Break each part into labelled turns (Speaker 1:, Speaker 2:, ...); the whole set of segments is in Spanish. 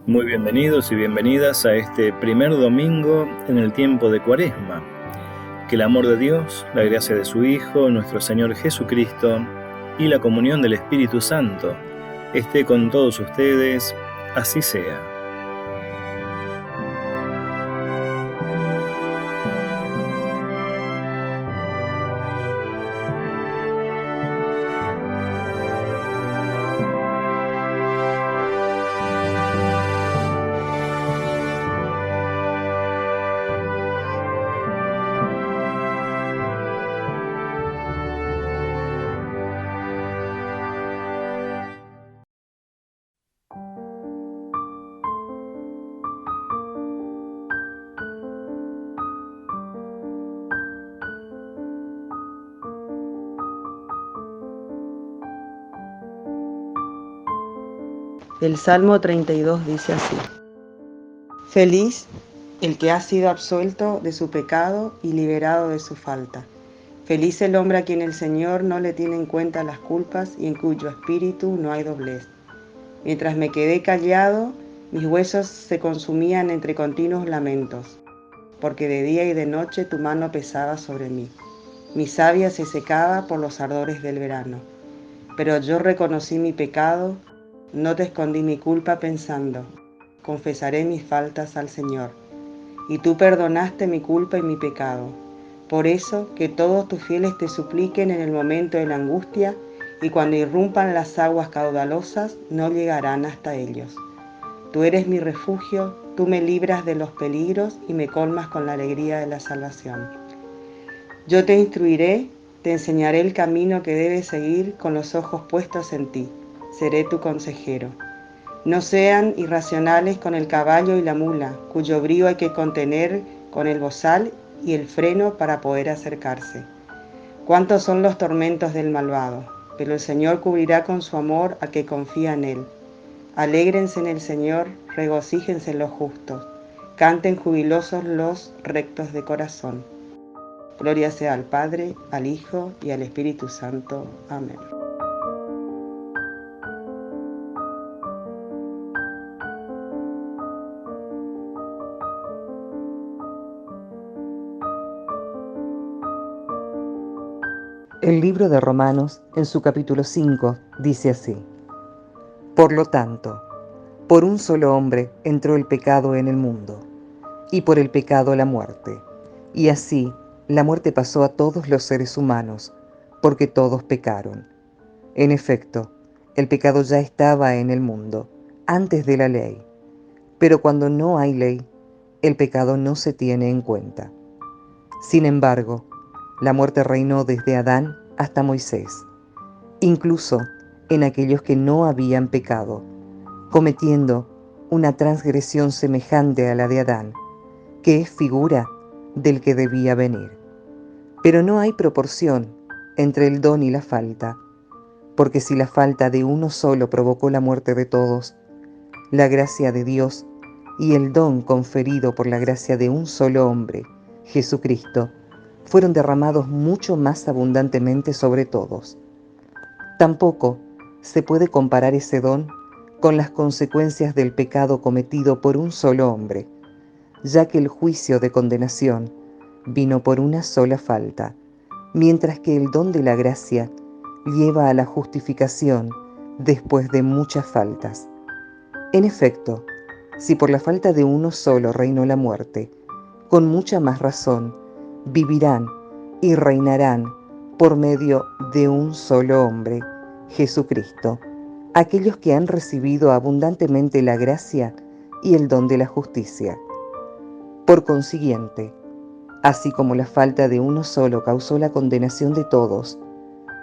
Speaker 1: Muy bienvenidos y bienvenidas a este primer domingo en el tiempo de Cuaresma. Que el amor de Dios, la gracia de su Hijo, nuestro Señor Jesucristo, y la comunión del Espíritu Santo esté con todos ustedes, así sea.
Speaker 2: El Salmo 32 dice así: Feliz el que ha sido absuelto de su pecado y liberado de su falta. Feliz el hombre a quien el Señor no le tiene en cuenta las culpas y en cuyo espíritu no hay doblez. Mientras me quedé callado, mis huesos se consumían entre continuos lamentos, porque de día y de noche tu mano pesaba sobre mí. Mi savia se secaba por los ardores del verano. Pero yo reconocí mi pecado, no te escondí mi culpa pensando, confesaré mis faltas al Señor. Y tú perdonaste mi culpa y mi pecado. Por eso, que todos tus fieles te supliquen en el momento de la angustia, y cuando irrumpan las aguas caudalosas, no llegarán hasta ellos. Tú eres mi refugio, tú me libras de los peligros y me colmas con la alegría de la salvación. Yo te instruiré, te enseñaré el camino que debes seguir con los ojos puestos en ti. Seré tu consejero. No sean irracionales con el caballo y la mula, cuyo brío hay que contener con el bozal y el freno para poder acercarse. Cuántos son los tormentos del malvado, pero el Señor cubrirá con su amor al que confía en él. Alégrense en el Señor, regocíjense los justos, canten jubilosos los rectos de corazón. Gloria sea al Padre, al Hijo y al Espíritu Santo. Amén.
Speaker 3: El libro de Romanos, en su capítulo 5, dice así: Por lo tanto, por un solo hombre entró el pecado en el mundo, y por el pecado la muerte. Y así, la muerte pasó a todos los seres humanos, porque todos pecaron. En efecto, el pecado ya estaba en el mundo, antes de la ley. Pero cuando no hay ley, el pecado no se tiene en cuenta. Sin embargo, la muerte reinó desde Adán hasta Moisés, incluso en aquellos que no habían pecado, cometiendo una transgresión semejante a la de Adán, que es figura del que debía venir. Pero no hay proporción entre el don y la falta, porque si la falta de uno solo provocó la muerte de todos, la gracia de Dios y el don conferido por la gracia de un solo hombre, Jesucristo, fueron derramados mucho más abundantemente sobre todos. Tampoco se puede comparar ese don con las consecuencias del pecado cometido por un solo hombre, ya que el juicio de condenación vino por una sola falta, mientras que el don de la gracia lleva a la justificación después de muchas faltas. En efecto, si por la falta de uno solo reinó la muerte, con mucha más razón vivirán y reinarán por medio de un solo hombre, Jesucristo, aquellos que han recibido abundantemente la gracia y el don de la justicia. Por consiguiente, así como la falta de uno solo causó la condenación de todos,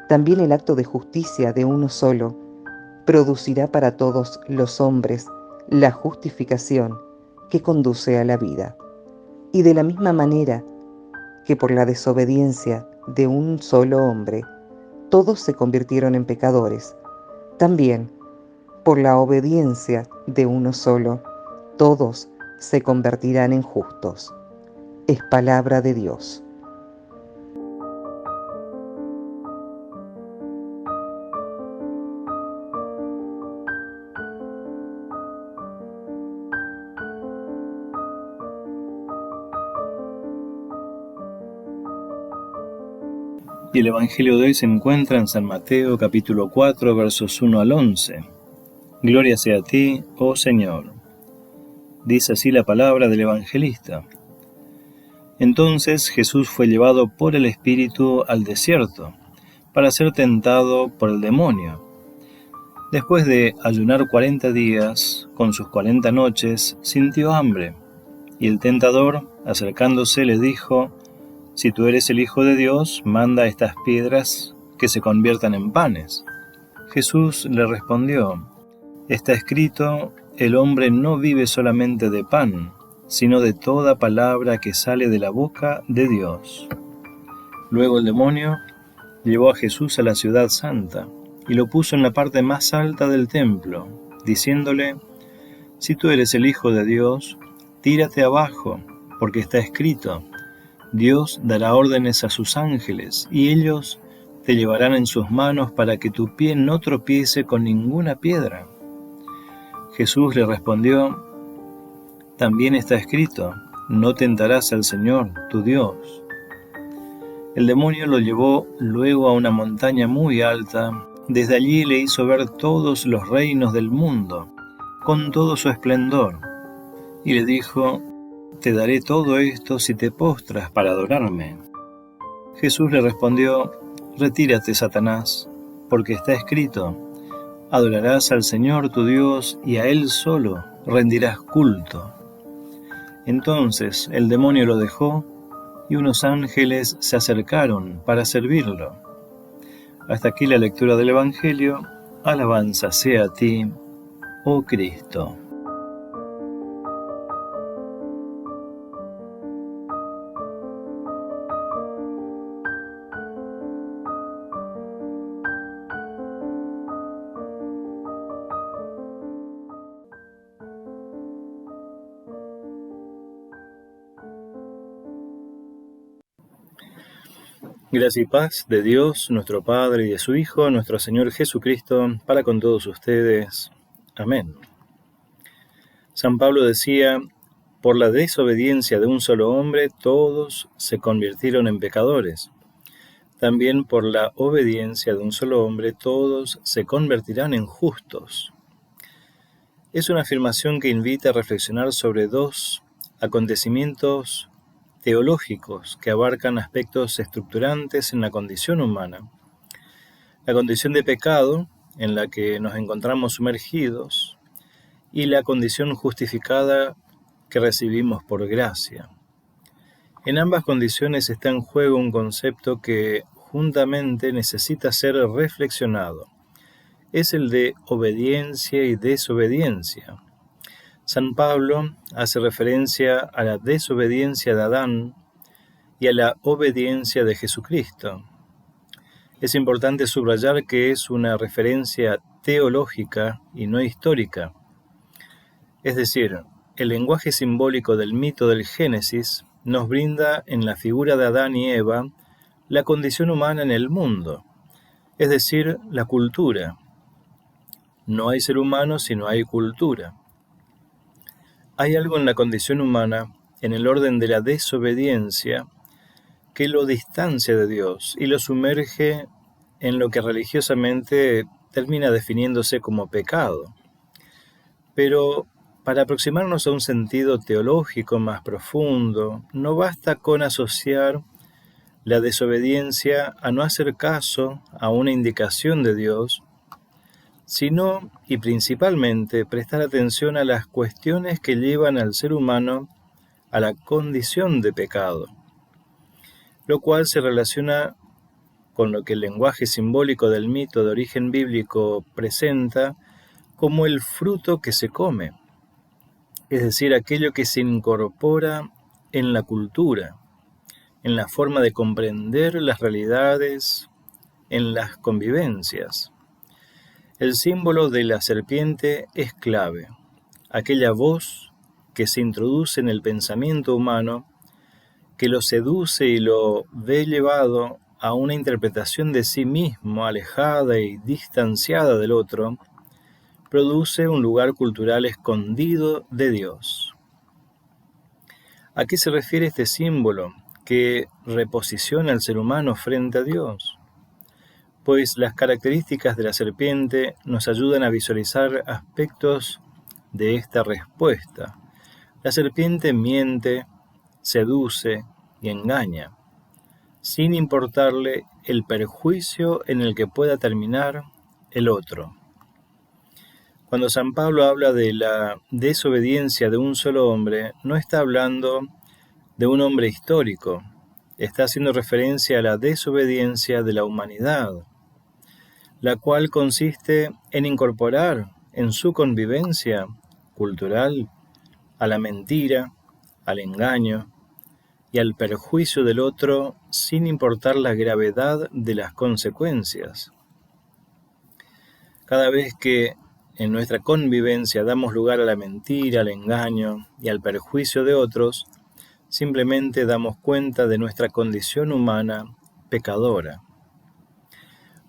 Speaker 3: también el acto de justicia de uno solo producirá para todos los hombres la justificación que conduce a la vida. Y de la misma manera que por la desobediencia de un solo hombre todos se convirtieron en pecadores, también por la obediencia de uno solo todos se convertirán en justos. Es palabra de Dios.
Speaker 1: Y el Evangelio de hoy se encuentra en San Mateo capítulo 4 versos 1 al 11. Gloria sea a ti, oh Señor. Dice así la palabra del evangelista. Entonces Jesús fue llevado por el Espíritu al desierto, para ser tentado por el demonio. Después de ayunar 40 días, con sus 40 noches, sintió hambre. Y el tentador, acercándose, le dijo: Si tú eres el Hijo de Dios, manda a estas piedras que se conviertan en panes. Jesús le respondió: Está escrito, el hombre no vive solamente de pan, sino de toda palabra que sale de la boca de Dios. Luego el demonio llevó a Jesús a la ciudad santa y lo puso en la parte más alta del templo, diciéndole: Si tú eres el Hijo de Dios, tírate abajo, porque está escrito, Dios dará órdenes a sus ángeles, y ellos te llevarán en sus manos para que tu pie no tropiece con ninguna piedra. Jesús le respondió: También está escrito, no tentarás al Señor, tu Dios. El demonio lo llevó luego a una montaña muy alta. Desde allí le hizo ver todos los reinos del mundo, con todo su esplendor, y le dijo: Te daré todo esto si te postras para adorarme. Jesús le respondió: Retírate, Satanás, porque está escrito, adorarás al Señor tu Dios y a Él solo rendirás culto. Entonces el demonio lo dejó y unos ángeles se acercaron para servirlo. Hasta aquí la lectura del Evangelio. Alabanza sea a ti, oh Cristo. Gracia y paz de Dios, nuestro Padre, y de su Hijo, nuestro Señor Jesucristo, para con todos ustedes. Amén. San Pablo decía: Por la desobediencia de un solo hombre, todos se convirtieron en pecadores. También por la obediencia de un solo hombre, todos se convertirán en justos. Es una afirmación que invita a reflexionar sobre dos acontecimientos teológicos que abarcan aspectos estructurantes en la condición humana. La condición de pecado, en la que nos encontramos sumergidos, y la condición justificada que recibimos por gracia. En ambas condiciones está en juego un concepto que juntamente necesita ser reflexionado. Es el de obediencia y desobediencia. San Pablo hace referencia a la desobediencia de Adán y a la obediencia de Jesucristo. Es importante subrayar que es una referencia teológica y no histórica. Es decir, el lenguaje simbólico del mito del Génesis nos brinda en la figura de Adán y Eva la condición humana en el mundo, es decir, la cultura. No hay ser humano si no hay cultura. Hay algo en la condición humana, en el orden de la desobediencia, que lo distancia de Dios y lo sumerge en lo que religiosamente termina definiéndose como pecado. Pero para aproximarnos a un sentido teológico más profundo, no basta con asociar la desobediencia a no hacer caso a una indicación de Dios, sino, y principalmente, prestar atención a las cuestiones que llevan al ser humano a la condición de pecado, lo cual se relaciona con lo que el lenguaje simbólico del mito de origen bíblico presenta como el fruto que se come, es decir, aquello que se incorpora en la cultura, en la forma de comprender las realidades, en las convivencias. El símbolo de la serpiente es clave, aquella voz que se introduce en el pensamiento humano, que lo seduce y lo ve llevado a una interpretación de sí mismo alejada y distanciada del otro, produce un lugar cultural escondido de Dios. ¿A qué se refiere este símbolo que reposiciona al ser humano frente a Dios, pues las características de la serpiente nos ayudan a visualizar aspectos de esta respuesta. La serpiente miente, seduce y engaña, sin importarle el perjuicio en el que pueda terminar el otro. Cuando San Pablo habla de la desobediencia de un solo hombre, no está hablando de un hombre histórico, está haciendo referencia a la desobediencia de la humanidad, la cual consiste en incorporar en su convivencia cultural a la mentira, al engaño y al perjuicio del otro sin importar la gravedad de las consecuencias. Cada vez que en nuestra convivencia damos lugar a la mentira, al engaño y al perjuicio de otros, simplemente damos cuenta de nuestra condición humana pecadora.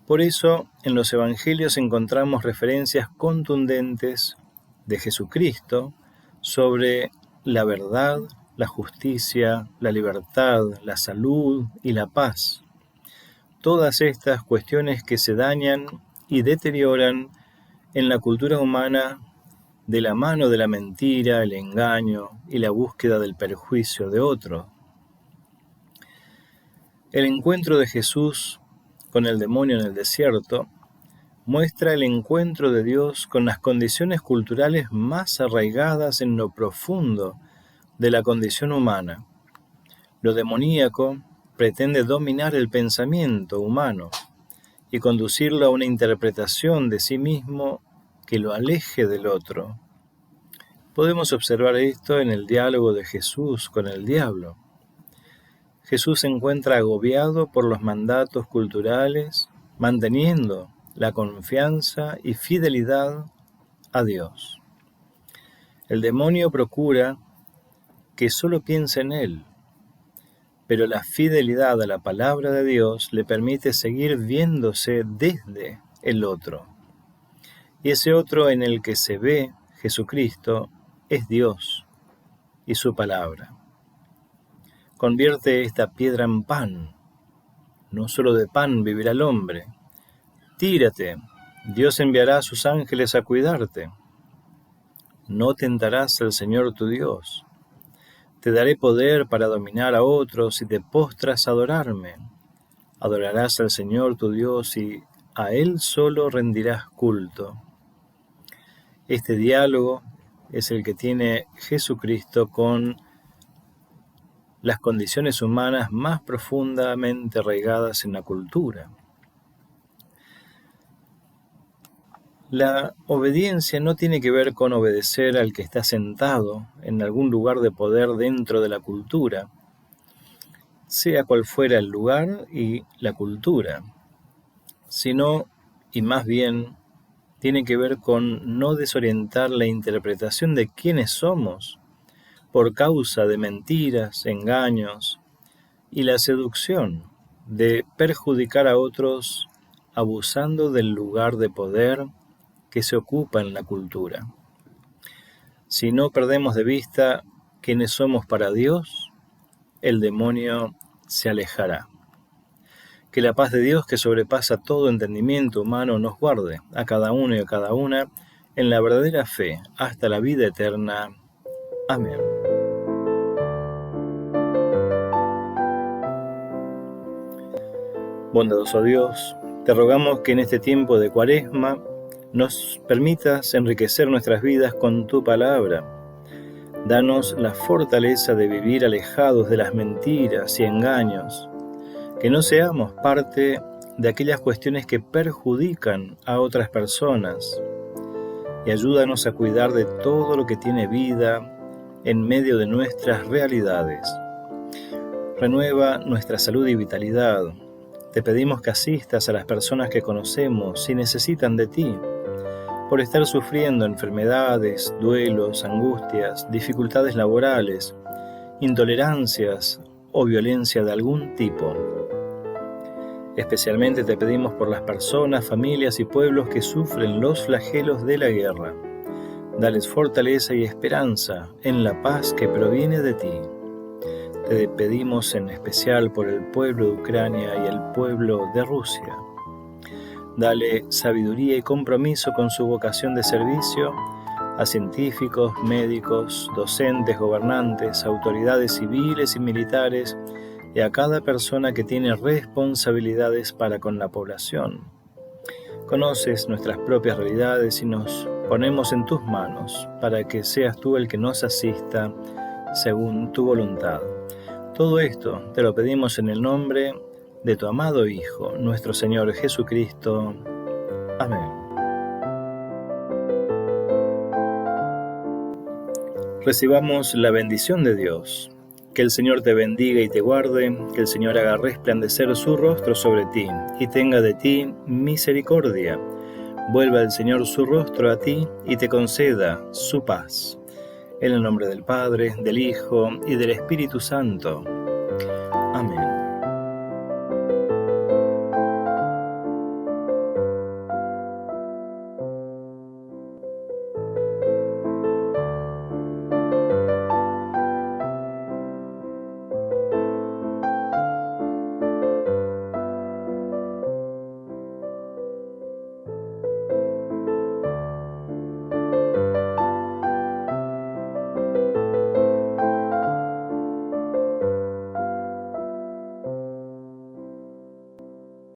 Speaker 1: Por eso, en los Evangelios encontramos referencias contundentes de Jesucristo sobre la verdad, la justicia, la libertad, la salud y la paz. Todas estas cuestiones que se dañan y deterioran en la cultura humana de la mano de la mentira, el engaño y la búsqueda del perjuicio de otro. El encuentro de Jesús con el demonio en el desierto muestra el encuentro de Dios con las condiciones culturales más arraigadas en lo profundo de la condición humana. Lo demoníaco pretende dominar el pensamiento humano y conducirlo a una interpretación de sí mismo que lo aleje del otro. Podemos observar esto en el diálogo de Jesús con el diablo. Jesús se encuentra agobiado por los mandatos culturales, manteniendo la confianza y fidelidad a Dios. El demonio procura que solo piense en él, pero la fidelidad a la palabra de Dios le permite seguir viéndose desde el otro. Y ese otro en el que se ve Jesucristo es Dios y su palabra. Convierte esta piedra en pan. No solo de pan vivirá el hombre. Tírate, Dios enviará a sus ángeles a cuidarte. No tentarás al Señor tu Dios. Te daré poder para dominar a otros y te postras a adorarme. Adorarás al Señor tu Dios y a Él solo rendirás culto. Este diálogo es el que tiene Jesucristo con las condiciones humanas más profundamente arraigadas en la cultura. La obediencia no tiene que ver con obedecer al que está sentado en algún lugar de poder dentro de la cultura, sea cual fuera el lugar y la cultura, sino, y más bien, tiene que ver con no desorientar la interpretación de quiénes somos por causa de mentiras, engaños y la seducción de perjudicar a otros abusando del lugar de poder que se ocupa en la cultura. Si no perdemos de vista quiénes somos para Dios, el demonio se alejará. Que la paz de Dios, que sobrepasa todo entendimiento humano, nos guarde a cada uno y a cada una en la verdadera fe hasta la vida eterna. Amén. Bondadoso Dios, te rogamos que en este tiempo de Cuaresma nos permitas enriquecer nuestras vidas con tu palabra. Danos la fortaleza de vivir alejados de las mentiras y engaños, que no seamos parte de aquellas cuestiones que perjudican a otras personas, y ayúdanos a cuidar de todo lo que tiene vida en medio de nuestras realidades. Renueva nuestra salud y vitalidad. Te pedimos que asistas a las personas que conocemos y necesitan de ti, por estar sufriendo enfermedades, duelos, angustias, dificultades laborales, intolerancias o violencia de algún tipo. Especialmente te pedimos por las personas, familias y pueblos que sufren los flagelos de la guerra. Dales fortaleza y esperanza en la paz que proviene de ti. te pedimos en especial por el pueblo de Ucrania y el pueblo de Rusia. Dale sabiduría y compromiso con su vocación de servicio a científicos, médicos, docentes, gobernantes, autoridades civiles y militares y a cada persona que tiene responsabilidades para con la población. Conoces nuestras propias realidades y nos ponemos en tus manos para que seas tú el que nos asista según tu voluntad. Todo esto te lo pedimos en el nombre de tu amado Hijo, nuestro Señor Jesucristo. Amén. Recibamos la bendición de Dios. Que el Señor te bendiga y te guarde, que el Señor haga resplandecer su rostro sobre ti y tenga de ti misericordia. Vuelva el Señor su rostro a ti y te conceda su paz. En el nombre del Padre, del Hijo y del Espíritu Santo.